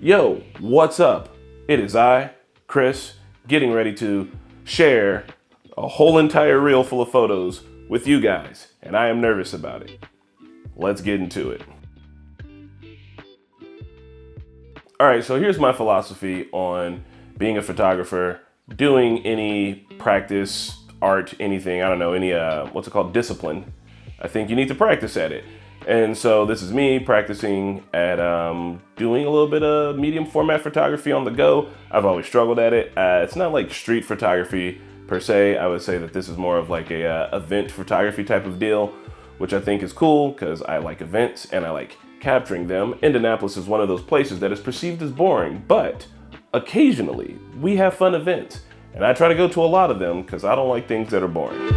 Yo, what's up? It is I, Chris, getting ready to share a whole entire reel full of photos with you guys, and I am nervous about it. Let's get into it. All right, so here's my philosophy on being a photographer, doing any practice, art, anything, I don't know, any, discipline. I think you need to practice at it. And so this is me practicing at doing a little bit of medium format photography on the go. I've always struggled at it. It's not like street photography per se. I would say that this is more of like a event photography type of deal, which I think is cool because I like events and I like capturing them. Indianapolis is one of those places that is perceived as boring, but occasionally we have fun events. And I try to go to a lot of them because I don't like things that are boring.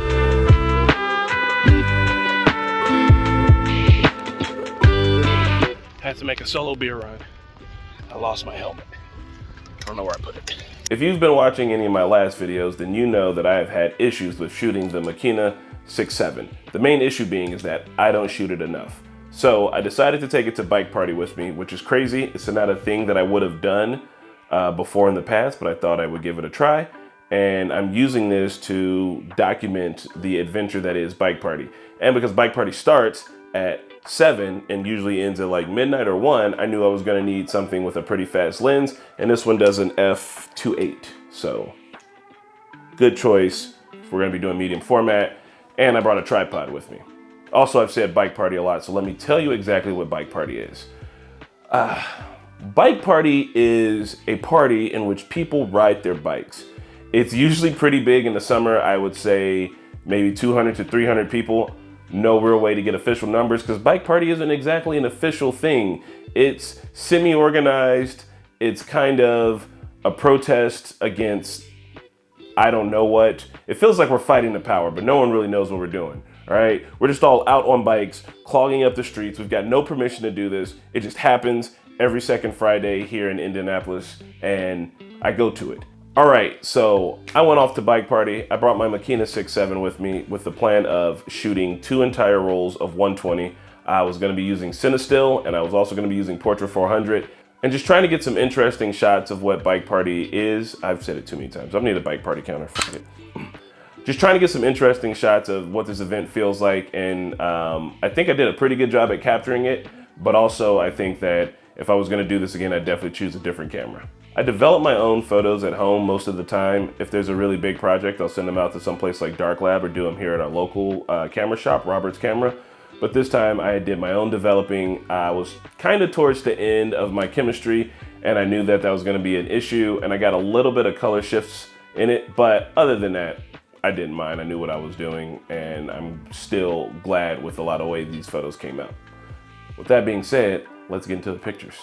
Had to make a solo beer run. I lost my helmet. I don't know where I put it. If you've been watching any of my last videos, then you know that I have had issues with shooting the Makina 6.7. The main issue being is that I don't shoot it enough. So I decided to take it to bike party with me, which is crazy. It's not a thing that I would have done before in the past, but I thought I would give it a try. And I'm using this to document the adventure that is bike party. And because bike party starts at 7 and usually ends at like midnight or 1, I knew I was gonna need something with a pretty fast lens, and this one does an F28. So good choice if we're gonna be doing medium format. And I brought a tripod with me. Also, I've said bike party a lot, so let me tell you exactly what bike party is. Bike party is a party in which people ride their bikes. It's usually pretty big in the summer. I would say maybe 200 to 300 people. No real way to get official numbers because bike party isn't exactly an official thing. It's semi-organized. It's kind of a protest against I don't know what. It feels like we're fighting the power, but no one really knows what we're doing. All right, we're just all out on bikes, clogging up the streets. We've got no permission to do this. It just happens every second Friday here in Indianapolis, and I go to it. All right, so I went off to bike party. I brought my Makina 6.7 with me with the plan of shooting 2 entire rolls of 120. I was gonna be using Cinestill, and I was also gonna be using Portrait 400, and just trying to get some interesting shots of what bike party is. I've said it too many times. I don't need a bike party counter, fuck it. Just trying to get some interesting shots of what this event feels like, and I think I did a pretty good job at capturing it, but also I think that if I was gonna do this again, I'd definitely choose a different camera. I develop my own photos at home most of the time. If there's a really big project, I'll send them out to someplace like Dark Lab or do them here at our local camera shop, Robert's Camera. But this time I did my own developing. I was kind of towards the end of my chemistry and I knew that that was gonna be an issue, and I got a little bit of color shifts in it, but other than that, I didn't mind. I knew what I was doing, and I'm still glad with a lot of the way these photos came out. With that being said, let's get into the pictures.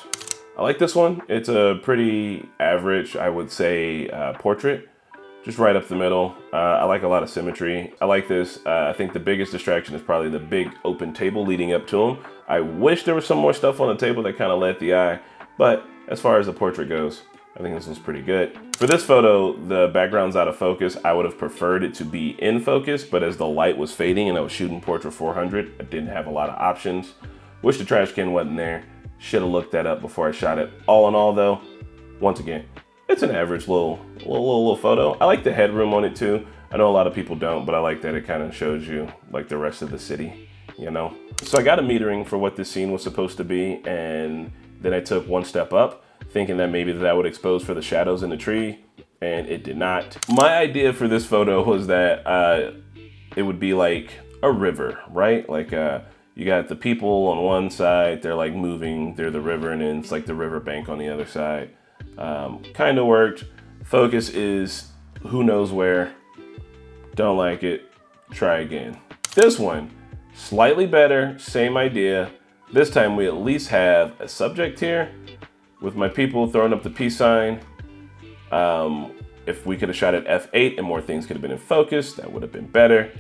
I like this one. It's a pretty average, I would say, portrait, just right up the middle. I like a lot of symmetry. I like this. I think the biggest distraction is probably the big open table leading up to him. I wish there was some more stuff on the table that kind of let the eye, but as far as the portrait goes, I think this one's pretty good. For this photo, the background's out of focus. I would have preferred it to be in focus, but as the light was fading and I was shooting Portrait 400, I didn't have a lot of options. Wish the trash can wasn't there. Should have looked that up before I shot it. All in all though, once again, it's an average little photo. I like the headroom on it too. I know a lot of people don't, but I like that it kind of shows you like the rest of the city, you know? So I got a metering for what this scene was supposed to be, and then I took one step up, thinking that maybe that would expose for the shadows in the tree, and it did not. My idea for this photo was that it would be like a river, right? Like you got the people on one side, they're like moving, they're the river, and then it's like the river bank on the other side. Kind of worked. Focus is who knows where. Don't like it, try again. This one, slightly better, same idea. This time we at least have a subject here with my people throwing up the peace sign. If we could have shot at F8 and more things could have been in focus, that would have been better.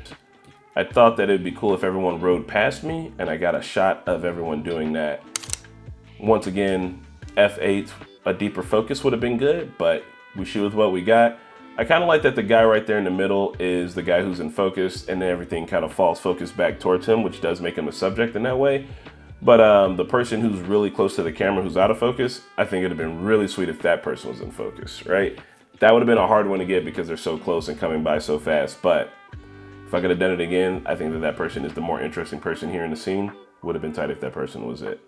I thought that it'd be cool if everyone rode past me and I got a shot of everyone doing that. Once again, F8, a deeper focus would have been good, but we shoot with what we got. I kind of like that the guy right there in the middle is the guy who's in focus, and then everything kind of falls focus back towards him, which does make him a subject in that way. But the person who's really close to the camera who's out of focus, I think it'd have been really sweet if that person was in focus, right? That would have been a hard one to get because they're so close and coming by so fast. But if I could have done it again, I think that that person is the more interesting person here in the scene. Would have been tight if that person was it.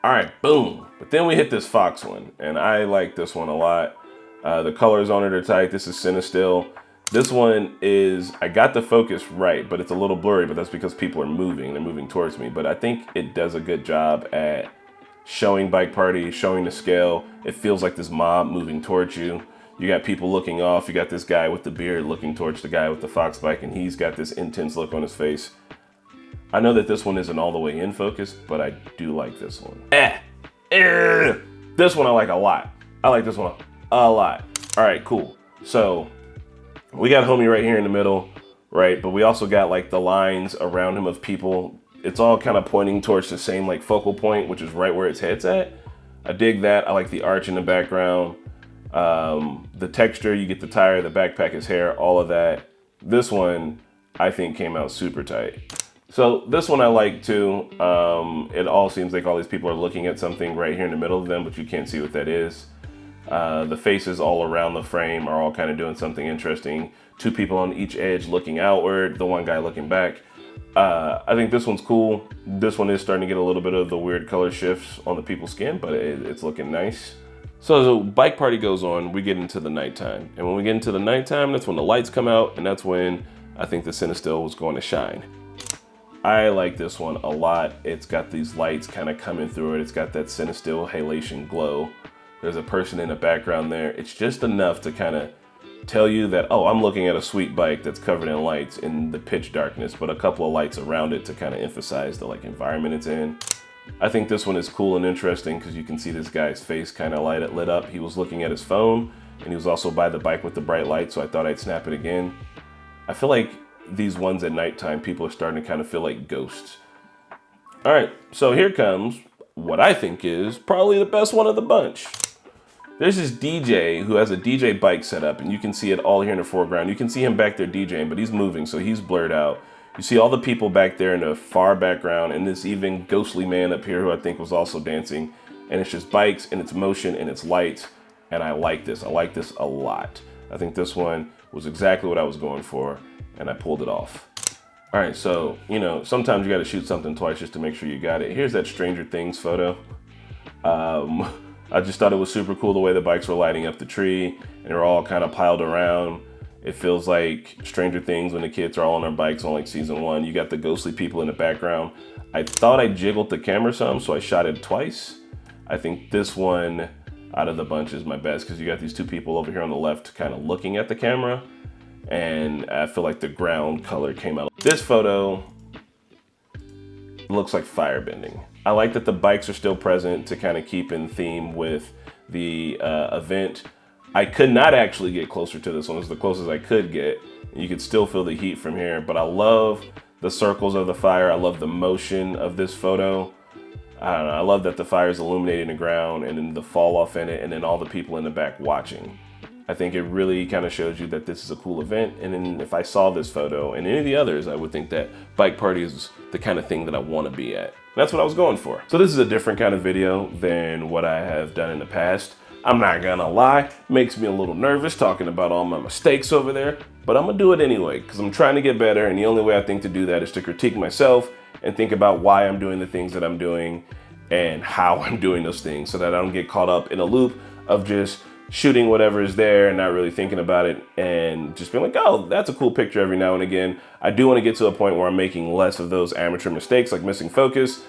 All right, boom. But then we hit this fox one, and I like this one a lot. The colors on it are tight. This is Cinestill. This one is, I got the focus right, but it's a little blurry, but that's because people are moving. They're moving towards me. But I think it does a good job at showing Bike Party, showing the scale. It feels like this mob moving towards you. You got people looking off. You got this guy with the beard looking towards the guy with the fox bike, and he's got this intense look on his face. I know that this one isn't all the way in focus, but I do like this one. This one I like a lot. I like this one a lot. All right, cool. So we got homie right here in the middle, right? But we also got like the lines around him of people. It's all kind of pointing towards the same like focal point, which is right where its head's at. I dig that. I like the arch in the background. The texture, you get the tire, the backpack, his hair, all of that. This one I think came out super tight. So this one I like too. It all seems like all these people are looking at something right here in the middle of them, but you can't see what that is. The faces all around the frame are all kind of doing something interesting. Two people on each edge looking outward, the one guy looking back. I think this one's cool. This one is starting to get a little bit of the weird color shifts on the people's skin, but it's looking nice. So as the Bike Party goes on, we get into the nighttime. And when we get into the nighttime, that's when the lights come out, and that's when I think the Cinestill was going to shine. I like this one a lot. It's got these lights kind of coming through it. It's got that Cinestill halation glow. There's a person in the background there. It's just enough to kind of tell you that, oh, I'm looking at a sweet bike that's covered in lights in the pitch darkness, but a couple of lights around it to kind of emphasize the like environment it's in. I think this one is cool and interesting because you can see this guy's face kind of lit up. He was looking at his phone, and he was also by the bike with the bright light, so I thought I'd snap it again. I feel like these ones at nighttime, people are starting to kind of feel like ghosts. All right, so here comes what I think is probably the best one of the bunch. There's this DJ who has a DJ bike set up, and you can see it all here in the foreground. You can see him back there DJing, but he's moving, so he's blurred out. You see all the people back there in the far background, and this even ghostly man up here who I think was also dancing. And it's just bikes, and it's motion, and it's lights, and I like this. I like this a lot. I think this one was exactly what I was going for, and I pulled it off. All right, so, you know, sometimes you got to shoot something twice just to make sure you got it. Here's that Stranger Things photo. I just thought it was super cool the way the bikes were lighting up the tree, and they're all kind of piled around. It feels like Stranger Things when the kids are all on their bikes on like season 1. You got the ghostly people in the background. I thought I jiggled the camera some, so I shot it twice. I think this one out of the bunch is my best because you got these two people over here on the left kind of looking at the camera, and I feel like the ground color came out. This photo looks like firebending. I like that the bikes are still present to kind of keep in theme with the event. I could not actually get closer to this one. It was the closest I could get. You could still feel the heat from here, but I love the circles of the fire. I love the motion of this photo. I don't know, I love that the fire is illuminating the ground and then the fall off in it and then all the people in the back watching. I think it really kind of shows you that this is a cool event. And then if I saw this photo and any of the others, I would think that Bike Party is the kind of thing that I want to be at. That's what I was going for. So this is a different kind of video than what I have done in the past. I'm not gonna lie, it makes me a little nervous talking about all my mistakes over there, but I'm gonna do it anyway because I'm trying to get better, and the only way I think to do that is to critique myself and think about why I'm doing the things that I'm doing and how I'm doing those things so that I don't get caught up in a loop of just shooting whatever is there and not really thinking about it and just being like, oh, that's a cool picture every now and again. I do want to get to a point where I'm making less of those amateur mistakes like missing focus.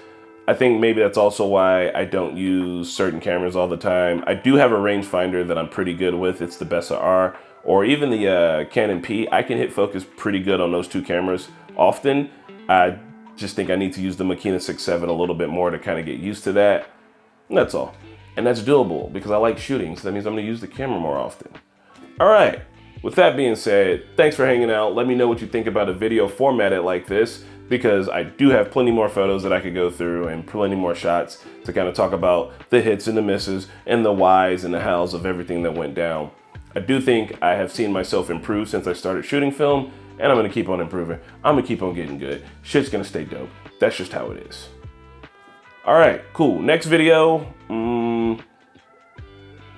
I think maybe that's also why I don't use certain cameras all the time. I do have a rangefinder that I'm pretty good with. It's the Bessa R or even the Canon P. I can hit focus pretty good on those two cameras often. I just think I need to use the Makina 6.7 a little bit more to kind of get used to that. And that's all. And that's doable because I like shooting, so that means I'm gonna use the camera more often. All right, with that being said, thanks for hanging out. Let me know what you think about a video formatted like this, because I do have plenty more photos that I could go through and plenty more shots to kind of talk about the hits and the misses and the whys and the hows of everything that went down. I do think I have seen myself improve since I started shooting film, and I'm gonna keep on improving. I'm gonna keep on getting good. Shit's gonna stay dope. That's just how it is. All right, cool. Next video, I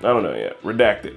don't know yet. Redacted.